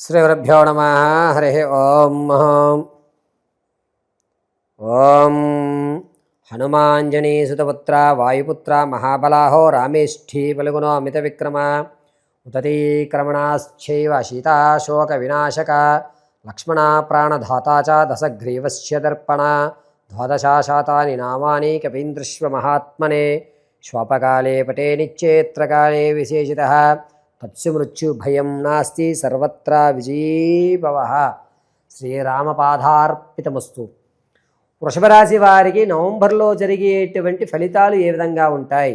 శ్రీగురుభ్యో నమః. హరి ఓం. ఓం హనుమాంజనీసుతపుత్ర వాయుపుత్ర మహాబలాహో రామేష్ఠీ బలగుణో అమిత విక్రమ ఉతతీక్రమణాశ్చైవ సీతాశోక వినాశక లక్ష్మణ ప్రాణధాతా చ దశగ్రీవస్య దర్పణ ద్వాదశాశాతాని నామాని కపీంద్రశ్వ మహాత్మనే శ్వాపకాలే పటే నిశ్చేత్రకాలే విశేషితః తత్సు మృత్యు భయం నాస్తి సర్వత్ర విజయీభవః. శ్రీరామపాదార్పితమస్తు. వృషభరాశి వారికి నవంబర్లో జరిగేటువంటి ఫలితాలు ఏ విధంగా ఉంటాయి?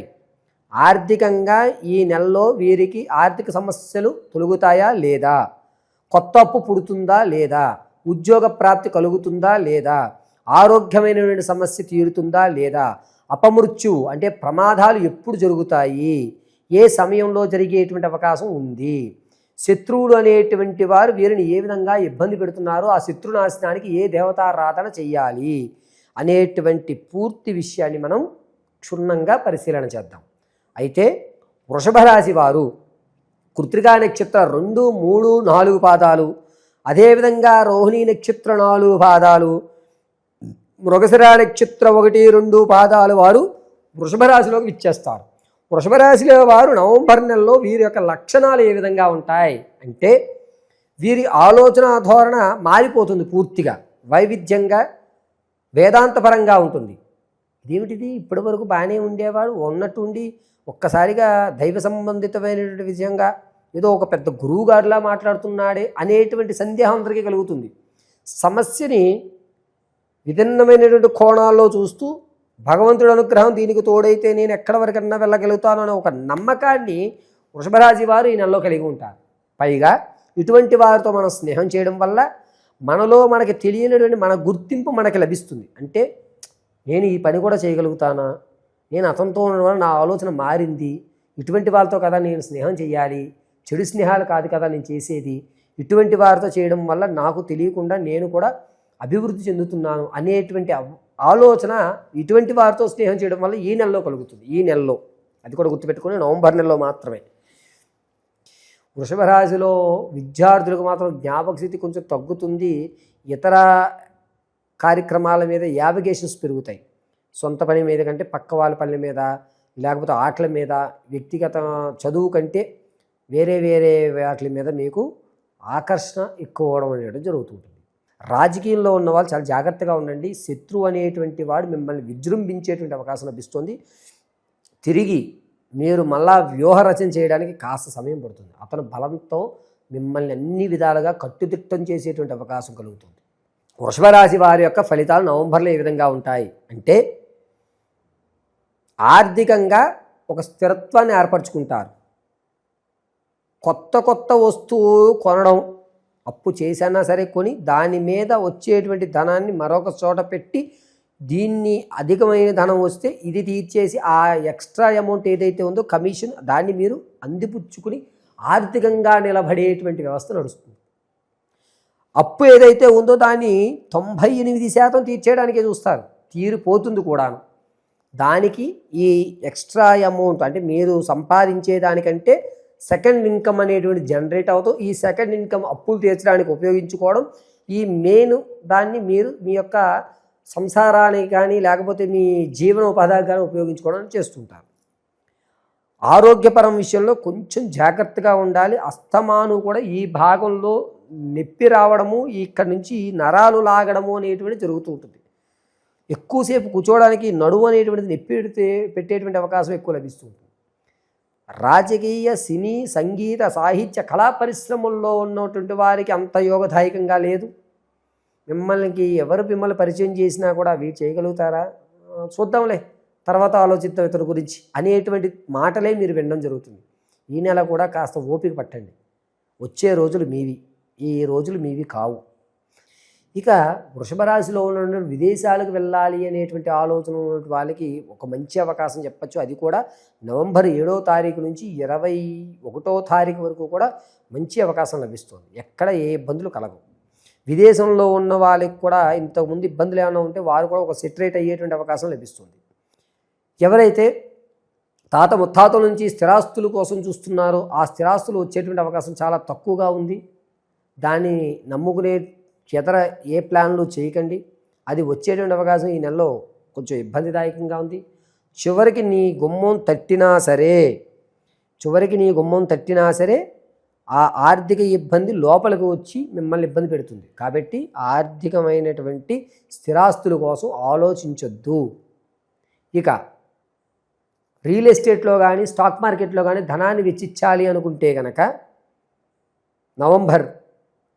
ఆర్థికంగా ఈ నెలలో వీరికి ఆర్థిక సమస్యలు తొలగుతాయా లేదా? కొత్త అప్పు పుడుతుందా లేదా? ఉద్యోగ ప్రాప్తి కలుగుతుందా లేదా? ఆరోగ్యమైనటువంటి సమస్య తీరుతుందా లేదా? అపమృత్యు అంటే ప్రమాదాలు ఎప్పుడు జరుగుతాయి? ఏ సమయంలో జరిగేటువంటి అవకాశం ఉంది? శత్రువులు అనేటువంటి వారు వీరిని ఏ విధంగా ఇబ్బంది పెడుతున్నారు? ఆ శత్రునాశనానికి ఏ దేవతారాధన చెయ్యాలి అనేటువంటి పూర్తి విషయాన్ని మనం క్షుణ్ణంగా పరిశీలన చేద్దాం. అయితే వృషభ రాశి వారు కృత్తికా నక్షత్ర 2, 3, 4 పాదాలు, అదేవిధంగా రోహిణీ నక్షత్ర 4 పాదాలు, మృగశిర నక్షత్ర 1, 2 పాదాలు వారు వృషభ రాశిలోకి విచ్చేస్తారు. వృషభ రాశిలో వారు నవంబర్ నెలలో వీరి యొక్క లక్షణాలు ఏ విధంగా ఉంటాయి అంటే, వీరి ఆలోచన ధోరణ మారిపోతుంది, పూర్తిగా వైవిధ్యంగా వేదాంతపరంగా ఉంటుంది. ఇదేమిటిది, ఇప్పటి వరకు బాగానే ఉండేవాడు, ఉన్నట్టుండి ఒక్కసారిగా దైవ సంబంధితమైనటువంటి విషయంగా ఏదో ఒక పెద్ద గురువుగారిలా మాట్లాడుతున్నాడే అనేటువంటి సందేహం అందరికీ కలుగుతుంది. సమస్యని విభిన్నమైనటువంటి కోణాల్లో చూస్తూ భగవంతుడి అనుగ్రహం దీనికి తోడైతే నేను ఎక్కడి వరకన్నా వెళ్ళగలుగుతాను అనే ఒక నమ్మకాన్ని వృషభరాశి వారు ఈ నెలలో కలిగి ఉంటారు. పైగా ఇటువంటి వారితో మనం స్నేహం చేయడం వల్ల మనలో మనకి తెలియనటువంటి మన గుర్తింపు మనకి లభిస్తుంది. అంటే నేను ఈ పని కూడా చేయగలుగుతానా, నేను అతనితో ఉండడం వల్ల నా ఆలోచన మారింది, ఇటువంటి వాళ్ళతో కదా నేను స్నేహం చేయాలి, చెడు స్నేహాలు కాదు కదా నేను చేసేది, ఇటువంటి వారితో చేయడం వల్ల నాకు తెలియకుండా నేను కూడా అభివృద్ధి చెందుతున్నాను అనేటువంటి ఆలోచన ఇటువంటి వారితో స్నేహం చేయడం వల్ల ఈ నెలలో కలుగుతుంది. ఈ నెలలో, అది కూడా గుర్తుపెట్టుకుని, నవంబర్ నెలలో మాత్రమే. వృషభ రాశిలో విద్యార్థులకు మాత్రం జ్ఞాపక స్థితి కొంచెం తగ్గుతుంది. ఇతర కార్యక్రమాల మీద యావిగేషన్స్ పెరుగుతాయి. సొంత పని మీద కంటే పక్క వాళ్ళ పనుల మీద, లేకపోతే ఆటల మీద, వ్యక్తిగత చదువు కంటే వేరే వేరే వాటి మీద మీకు ఆకర్షణ ఎక్కువ అవడం అనేది జరుగుతుంటుంది. రాజకీయంలో ఉన్న వాళ్ళు చాలా జాగ్రత్తగా ఉండండి. శత్రువు అనేటువంటి వాడు మిమ్మల్ని విజృంభించేటువంటి అవకాశం లభిస్తుంది. తిరిగి మీరు మళ్ళా వ్యూహ రచన చేయడానికి కాస్త సమయం పడుతుంది. అతను బలంతో మిమ్మల్ని అన్ని విధాలుగా కట్టుదిట్టం చేసేటువంటి అవకాశం కలుగుతుంది. వృషభ రాశి వారి యొక్క ఫలితాలు నవంబర్లో ఏ విధంగా ఉంటాయి అంటే, ఆర్థికంగా ఒక స్థిరత్వాన్ని ఏర్పరచుకుంటారు. కొత్త కొత్త వస్తువు కొనడం, అప్పు చేసినా సరే కొని దాని మీద వచ్చేటువంటి ధనాన్ని మరొక చోట పెట్టి, దీన్ని అధికమైన ధనం వస్తే ఇది తీర్చేసి ఆ ఎక్స్ట్రా అమౌంట్ ఏదైతే ఉందో కమిషన్, దాన్ని మీరు అందిపుచ్చుకుని ఆర్థికంగా నిలబడేటువంటి వ్యవస్థ నడుస్తుంది. అప్పు ఏదైతే ఉందో దాన్ని 98% తీర్చేయడానికే చూస్తారు, తీరిపోతుంది కూడాను. దానికి ఈ ఎక్స్ట్రా అమౌంట్ అంటే మీరు సంపాదించే దానికంటే సెకండ్ ఇన్కమ్ అనేటువంటి జనరేట్ అవుతూ, ఈ సెకండ్ ఇన్కమ్ అప్పులు తీర్చడానికి ఉపయోగించుకోవడం, ఈ మెయిన్ దాన్ని మీరు మీ యొక్క సంసారానికి కానీ లేకపోతే మీ జీవనోపాధికి కానీ ఉపయోగించుకోవడం చేస్తుంటారు. ఆరోగ్యపరం విషయంలో కొంచెం జాగ్రత్తగా ఉండాలి. అస్తమాను కూడా ఈ భాగంలో నొప్పి రావడము, ఇక్కడి నుంచి నరాలు లాగడము అనేటువంటి జరుగుతూ ఉంటుంది. ఎక్కువసేపు కూర్చోవడానికి నడుము అనేటువంటిది నొప్పి పెట్టేటువంటి అవకాశం ఎక్కువ లభిస్తుంది. రాజకీయ, సినీ, సంగీత, సాహిత్య, కళా పరిశ్రమల్లో ఉన్నటువంటి వారికి అంత యోగదాయకంగా లేదు. మిమ్మల్ని పరిచయం చేసినా కూడా అవి చేయగలుగుతారా, చూద్దాంలే, తర్వాత ఆలోచిద్దాం ఇతని గురించి అనేటువంటి మాటలే మీరు వినడం జరుగుతుంది. ఈ నెల కూడా కాస్త ఓపిక పట్టండి. వచ్చే రోజులు మీవి, ఈ రోజులు మీవి కావు. ఇక వృషభ రాశిలో ఉన్న విదేశాలకు వెళ్ళాలి అనేటువంటి ఆలోచన ఉన్నటువంటి వాళ్ళకి ఒక మంచి అవకాశం చెప్పచ్చు. అది కూడా నవంబర్ 7వ తారీఖు నుంచి 21వ తారీఖు వరకు కూడా మంచి అవకాశం లభిస్తుంది. ఎక్కడ ఏ ఇబ్బందులు కలగవు. విదేశంలో ఉన్న వాళ్ళకి కూడా ఇంతకుముందు ఇబ్బందులు ఏమైనా ఉంటే వారు కూడా ఒక సెటరేట్ అయ్యేటువంటి అవకాశం లభిస్తుంది. ఎవరైతే తాత ముత్తాతల నుంచి స్థిరాస్తుల కోసం చూస్తున్నారో ఆ స్థిరాస్తులు వచ్చేటువంటి అవకాశం చాలా తక్కువగా ఉంది. దాన్ని నమ్ముకునే ఇతర ఏ ప్లాన్లు చేయకండి. అది వచ్చేటువంటి అవకాశం ఈ నెలలో కొంచెం ఇబ్బందిదాయకంగా ఉంది. చివరికి నీ గుమ్మం తట్టినా సరే ఆ ఆర్థిక ఇబ్బంది లోపలికి వచ్చి మిమ్మల్ని ఇబ్బంది పెడుతుంది. కాబట్టి ఆర్థికమైనటువంటి స్థిరాస్తుల కోసం ఆలోచించొద్దు. ఇక రియల్ ఎస్టేట్లో కానీ స్టాక్ మార్కెట్లో కానీ ధనాన్ని వెచ్చించాలి అనుకుంటే కనుక నవంబర్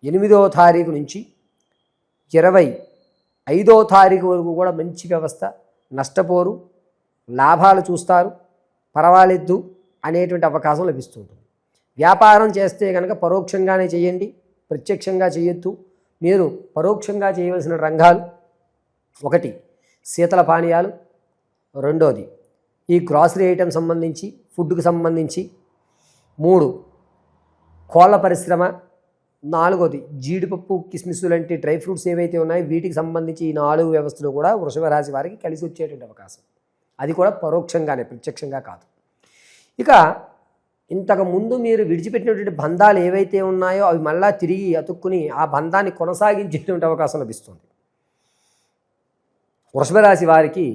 8వ తారీఖు నుంచి 25వ తారీఖు వరకు కూడా మంచి వ్యవస్థ. నష్టపోరు, లాభాలు చూస్తారు, పర్వాలేదు అనేటువంటి అవకాశం లభిస్తుంది. వ్యాపారం చేస్తే కనుక పరోక్షంగానే చేయండి, ప్రత్యక్షంగా చేయొద్దు. మీరు పరోక్షంగా చేయవలసిన రంగాలు: 1 శీతల పానీయాలు, 2 ఈ గ్రాసరీ ఐటమ్ సంబంధించి ఫుడ్కి సంబంధించి, 3 కోళ్ళ పరిశ్రమ, 4 జీడిపప్పు కిస్మిస్ లాంటి డ్రై ఫ్రూట్స్ ఏవైతే ఉన్నాయో వీటికి సంబంధించి ఈ 4 వ్యవస్థలు కూడా వృషభ రాశి వారికి కలిసి వచ్చేటువంటి అవకాశం. అది కూడా పరోక్షంగానే, ప్రత్యక్షంగా కాదు. ఇక ఇంతకుముందు మీరు విడిచిపెట్టినటువంటి బంధాలు ఏవైతే ఉన్నాయో అవి మళ్ళా తిరిగి అతుక్కుని ఆ బంధాన్ని కొనసాగించేటువంటి అవకాశం లభిస్తుంది. వృషభ రాశి వారికి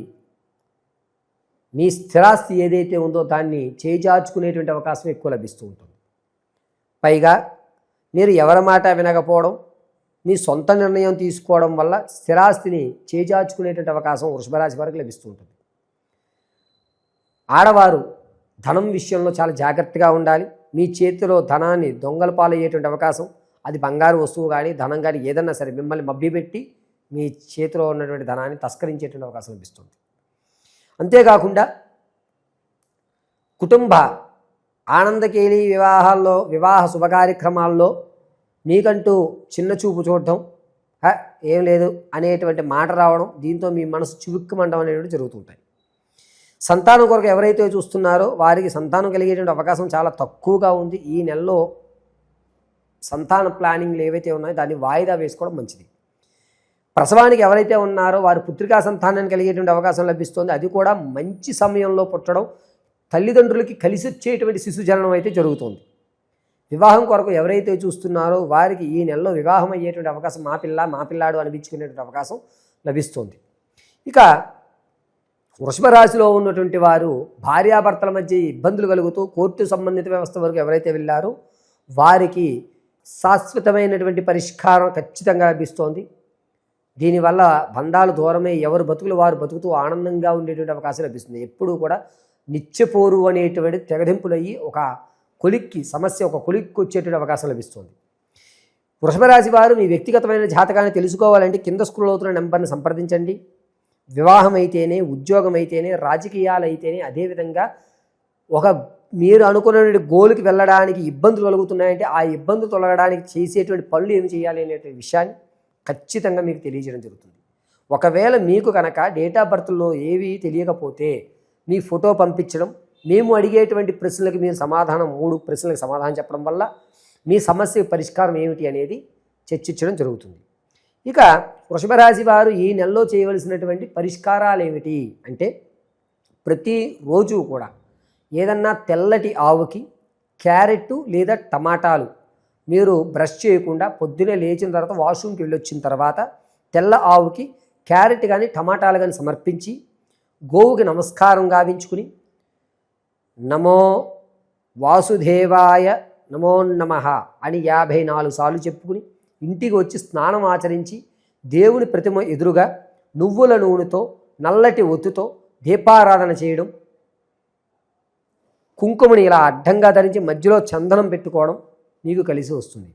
మీ స్థిరాస్తి ఏదైతే ఉందో దాన్ని చేజార్చుకునేటువంటి అవకాశం ఎక్కువ లభిస్తూ ఉంటుంది. పైగా మీరు ఎవరి మాట వినకపోవడం, మీ సొంత నిర్ణయం తీసుకోవడం వల్ల స్థిరాస్తిని చేజార్చుకునేటువంటి అవకాశం వృషభ రాశి వారికి లభిస్తూ ఉంటుంది. ఆడవారు ధనం విషయంలో చాలా జాగ్రత్తగా ఉండాలి. మీ చేతిలో ధనాన్ని దొంగల పాలయ్యేటువంటి అవకాశం, అది బంగారు వస్తువు కానీ ధనం కానీ ఏదన్నా సరే మిమ్మల్ని మభ్యపెట్టి మీ చేతిలో ఉన్నటువంటి ధనాన్ని తస్కరించేటువంటి అవకాశం లభిస్తుంది. అంతేకాకుండా కుటుంబ ఆనందకేలి వివాహ శుభకార్యక్రమాల్లో మీకంటూ చిన్న చూపు చూడటం, ఏం లేదు అనేటువంటి మాట రావడం, దీంతో మీ మనసు చివుక్కుమండం అనేటువంటి జరుగుతుంటాయి. సంతానం కొరకు ఎవరైతే చూస్తున్నారో వారికి సంతానం కలిగేటువంటి అవకాశం చాలా తక్కువగా ఉంది. ఈ నెలలో సంతాన ప్లానింగ్లు ఏవైతే ఉన్నాయో దాన్ని వాయిదా వేసుకోవడం మంచిది. ప్రసవానికి ఎవరైతే ఉన్నారో వారు పుత్రికా సంతానాన్ని కలిగేటువంటి అవకాశం లభిస్తుంది. అది కూడా మంచి సమయంలో పుట్టడం, తల్లిదండ్రులకి కలిసి వచ్చేటువంటి శిశు జననం అయితే జరుగుతుంది. వివాహం కొరకు ఎవరైతే చూస్తున్నారో వారికి ఈ నెలలో వివాహం అయ్యేటువంటి అవకాశం, మా పిల్లాడు అనిపించుకునేటువంటి అవకాశం లభిస్తుంది. ఇక వృషభ రాశిలో ఉన్నటువంటి వారు భార్యాభర్తల మధ్య ఇబ్బందులు కలుగుతూ కోర్టు సంబంధిత వ్యవస్థ వరకు ఎవరైతే వెళ్ళారో వారికి శాశ్వతమైనటువంటి పరిష్కారం ఖచ్చితంగా లభిస్తోంది. దీనివల్ల బంధాలు దూరమై ఎవరు బతుకులు వారు బతుకుతూ ఆనందంగా ఉండేటువంటి అవకాశం లభిస్తుంది. ఎప్పుడూ కూడా నిత్యపోరు అనేటువంటి తెగదింపులయ్యి ఒక కొలిక్కి వచ్చేటువంటి అవకాశం లభిస్తుంది. వృషభ రాశి వారు మీ వ్యక్తిగతమైన జాతకాన్ని తెలుసుకోవాలంటే కింద స్క్రోల్ అవుతున్న నెంబర్ని సంప్రదించండి. వివాహం అయితేనే, ఉద్యోగం అయితేనే, రాజకీయాలు అయితేనే, అదేవిధంగా మీరు అనుకున్న గోల్కి వెళ్ళడానికి ఇబ్బందులు కలుగుతున్నాయంటే ఆ ఇబ్బందులు తొలగడానికి చేసేటువంటి పనులు ఏమి చేయాలి అనేటువంటి విషయాన్ని ఖచ్చితంగా మీకు తెలియజేయడం జరుగుతుంది. ఒకవేళ మీకు కనుక డేట్ ఆఫ్ బర్త్లో ఏవి తెలియకపోతే మీ ఫోటో పంపించడం, మేము అడిగేటువంటి ప్రశ్నలకు మీరు 3 ప్రశ్నలకు సమాధానం చెప్పడం వల్ల మీ సమస్య పరిష్కారం ఏమిటి అనేది చర్చించడం జరుగుతుంది. ఇక వృషభ రాశి వారు ఈ నెలలో చేయవలసినటువంటి పరిష్కారాలు ఏమిటి అంటే, ప్రతిరోజు కూడా ఏదన్నా తెల్లటి ఆవుకి క్యారెట్ లేదా టమాటాలు మీరు బ్రష్ చేయకుండా పొద్దునే లేచిన తర్వాత వాష్రూమ్కి వెళ్ళొచ్చిన తర్వాత తెల్ల ఆవుకి క్యారెట్ కానీ టమాటాలు కానీ సమర్పించి గోవుకి నమస్కారం గావించుకుని నమో వాసుదేవాయ నమో నమః అని 54 సార్లు చెప్పుకుని ఇంటికి వచ్చి స్నానం ఆచరించి దేవుని ప్రతిమ ఎదురుగా నువ్వుల నూనెతో నల్లటి ఒత్తుతో దీపారాధన చేయడం, కుంకుమని ఇలా అడ్డంగా ధరించి మధ్యలో చందనం పెట్టుకోవడం మీకు కలిసి వస్తుంది.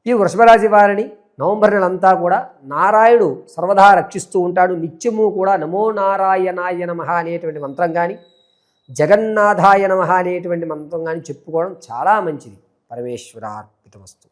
ఈ వృషభరాశి వారిని నవంబర్ నెలంతా కూడా నారాయణుడు సర్వదా రక్షిస్తూ ఉంటాడు. నిత్యము కూడా నమో నారాయణాయ నమః అనేటువంటి మంత్రం కానీ, జగన్నాథాయ నమః అనేటువంటి మంత్రం కానీ చెప్పుకోవడం చాలా మంచిది. పరమేశ్వరార్పితమస్తు.